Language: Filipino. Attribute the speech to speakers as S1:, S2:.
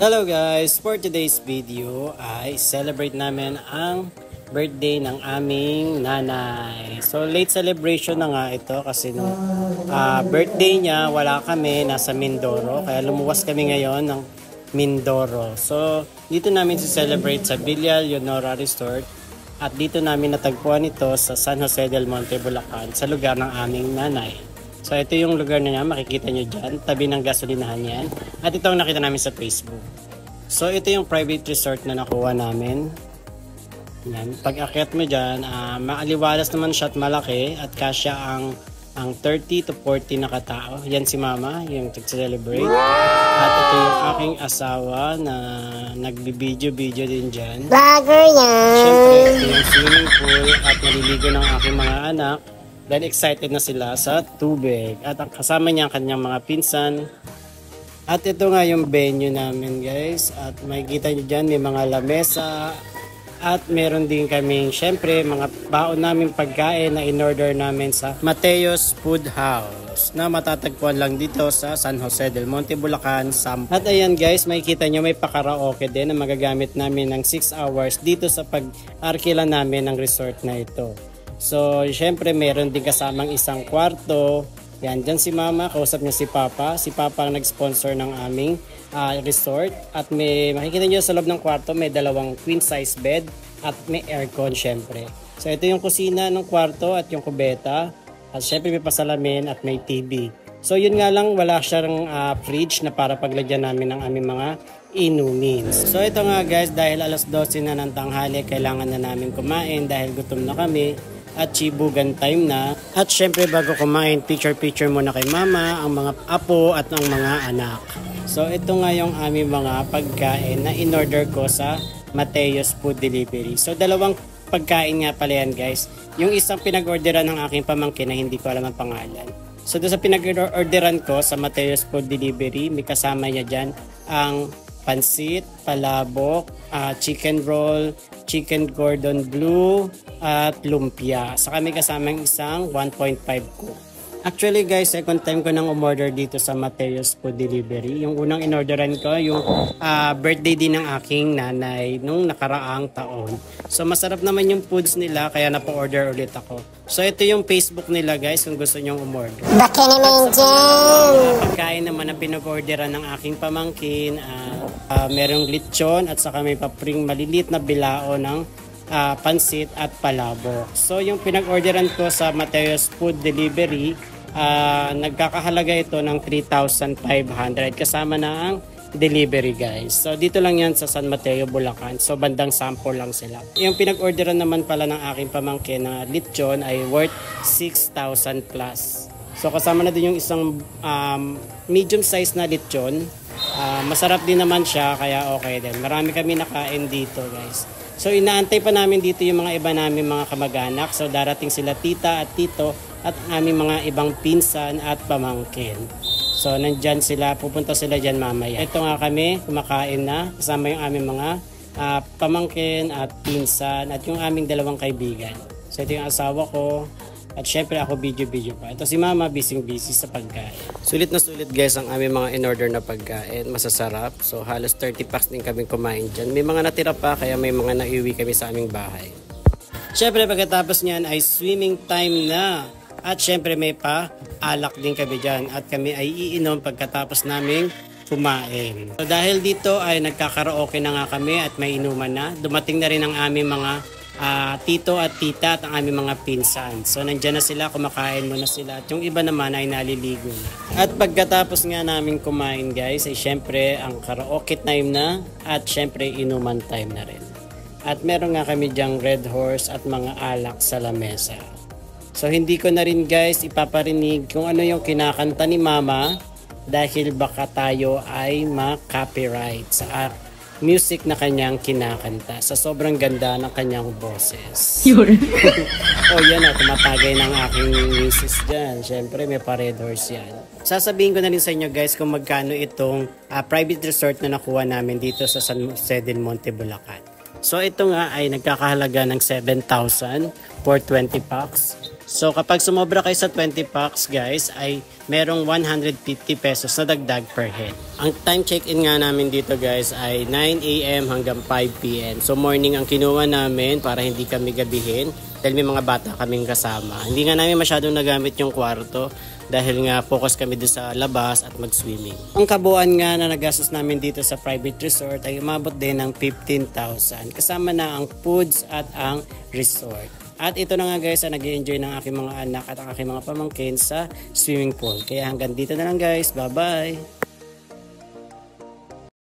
S1: Hello guys! For today's video ay celebrate namin ang birthday ng aming nanay. So late celebration na nga ito kasi nung birthday niya wala kami, nasa Mindoro. Kaya lumuwas kami ngayon ng Mindoro. So dito namin celebrate sa Villa Leonora Resort. At dito namin natagpuan ito sa San Jose del Monte, Bulacan sa lugar ng aming nanay. So ito yung lugar na niya, makikita nyo dyan, tabi ng gasolinahan yan. At ito ang nakita namin sa Facebook. So ito yung private resort na nakuha namin. Yan. Pag akyat mo dyan, maaliwalas naman siya at malaki at kasya ang 30 to 40 na katao. Yan si mama, yung celebrate. At ito yung aking asawa na nagbibideo-video din dyan.
S2: Vlogger yan!
S1: Siyempre, ito yung swimming pool at maliligo ng aking mga anak. Dahil excited na sila sa tubig. At ang kasama niya ang kanyang mga pinsan. At ito nga yung venue namin guys. At makikita nyo dyan may mga lamesa. At meron din kaming syempre mga baon namin pagkain na in-order namin sa Mateo's Food House. Na matatagpuan lang dito sa San Jose del Monte, Bulacan. At ayan guys, makikita nyo may pakaraoke din na magagamit namin ng 6 hours dito sa pag-arkila namin ng resort na ito. So, syempre, meron din kasamang isang kwarto. Yan, dyan si mama, kausap niya si papa. Si papa ang nag-sponsor ng aming resort. At may, makikita niyo sa loob ng kwarto, may dalawang queen size bed at may aircon syempre. So, ito yung kusina ng kwarto at yung kubeta. At syempre, may pasalamin at may TV. So, yun nga lang, wala siyang fridge na para paglagyan namin ng aming mga inumin. So, ito nga guys, dahil alas 12 na ng tanghali, kailangan na namin kumain dahil gutom na kami. At chibugan time na. At syempre bago kumain, picture muna kay mama, ang mga apo at ang mga anak. So ito nga yung aming mga pagkain na in-order ko sa Mateo's Food Delivery. So dalawang pagkain nga pala yan guys. Yung isang pinag-orderan ng aking pamangkin na hindi ko alam ang pangalan. So doon sa pinag-orderan ko sa Mateo's Food Delivery, may kasama niya dyan ang pansit, palabok, chicken roll, chicken cordon bleu, at lumpia. Saka may kasamang isang 1.5 ko. Actually guys, second time ko nang umorder dito sa Mateo's Food Delivery. Yung unang inorderan ko, yung birthday din ng aking nanay nung nakaraang taon. So masarap naman yung foods nila, kaya napa-order ulit ako. So ito yung Facebook nila guys kung gusto nyong umorder.
S2: Baka naman dyan!
S1: Pagkain naman na pinag-orderan ng aking pamangkin, merong lechon at saka may papring malilit na bilao ng pansit at palabok. So yung pinag-orderan ko sa Mateo's Food Delivery, nagkakahalaga ito ng 3,500 kasama na ang delivery guys. So dito lang yan sa San Mateo, Bulacan. So bandang sample lang sila. Yung pinag-orderan naman pala ng aking pamangkin na lechon ay worth 6,000 plus. So kasama na din yung isang medium size na lechon. Masarap din naman siya kaya okay din. Marami kami nakain dito guys. So inaantay pa namin dito yung mga iba namin mga kamag-anak. So darating sila tita at tito at aming mga ibang pinsan at pamangkin. So nandyan sila, pupunta sila dyan mamaya. Ito nga kami, kumakain na. Kasama yung aming mga pamangkin at pinsan at yung aming dalawang kaibigan. So ito yung asawa ko. At syempre ako video pa. Ito si mama busy sa pagkain. Sulit na sulit guys ang aming mga in-order na pagkain. Masasarap. So halos 30 packs din kami kumain dyan. May mga natira pa kaya may mga naiuwi kami sa aming bahay. Syempre pagkatapos niyan ay swimming time na. At syempre may pa alak din kami dyan. At kami ay iinom pagkatapos naming kumain. So dahil dito ay nagkakaraoke na nga kami at may inuman na. Dumating na rin ang aming mga tito at tita at ang aming mga pinsan. So nandyan na sila, kumakain muna sila. At yung iba naman ay naliligo na. At pagkatapos nga namin kumain guys, ay syempre ang karaoke time na at syempre inuman time na rin. At meron nga kami dyang Red Horse at mga alak sa lamesa. So hindi ko na rin guys ipaparinig kung ano yung kinakanta ni mama dahil baka tayo ay ma-copyright sa music na kanyang kinakanta sa sobrang ganda ng kanyang boses. Oh yan tumatagay ng aking misis dyan. Siyempre may pa-Red Horse yan. Sasabihin ko na rin sa inyo guys kung magkano itong private resort na nakuha namin dito sa San Jose del Monte, Bulacan. So ito nga ay nagkakahalaga ng 7,000 for 20 packs. So kapag sumobra kayo sa 20 packs guys ay merong 150 pesos na dagdag per head. Ang time check-in nga namin dito guys ay 9 AM hanggang 5 PM. So morning ang kinuha namin para hindi kami gabihin dahil may mga bata kaming kasama. Hindi nga namin masyadong nagamit yung kwarto dahil nga focus kami doon sa labas at mag-swimming. Ang kabuuan nga na nagastos namin dito sa private resort ay umabot din ng 15,000 kasama na ang foods at ang resort. At ito na nga guys, nag-enjoy ng aking mga anak at ang aking mga pamangkin sa swimming pool. Kaya hanggang dito na lang guys. Bye-bye!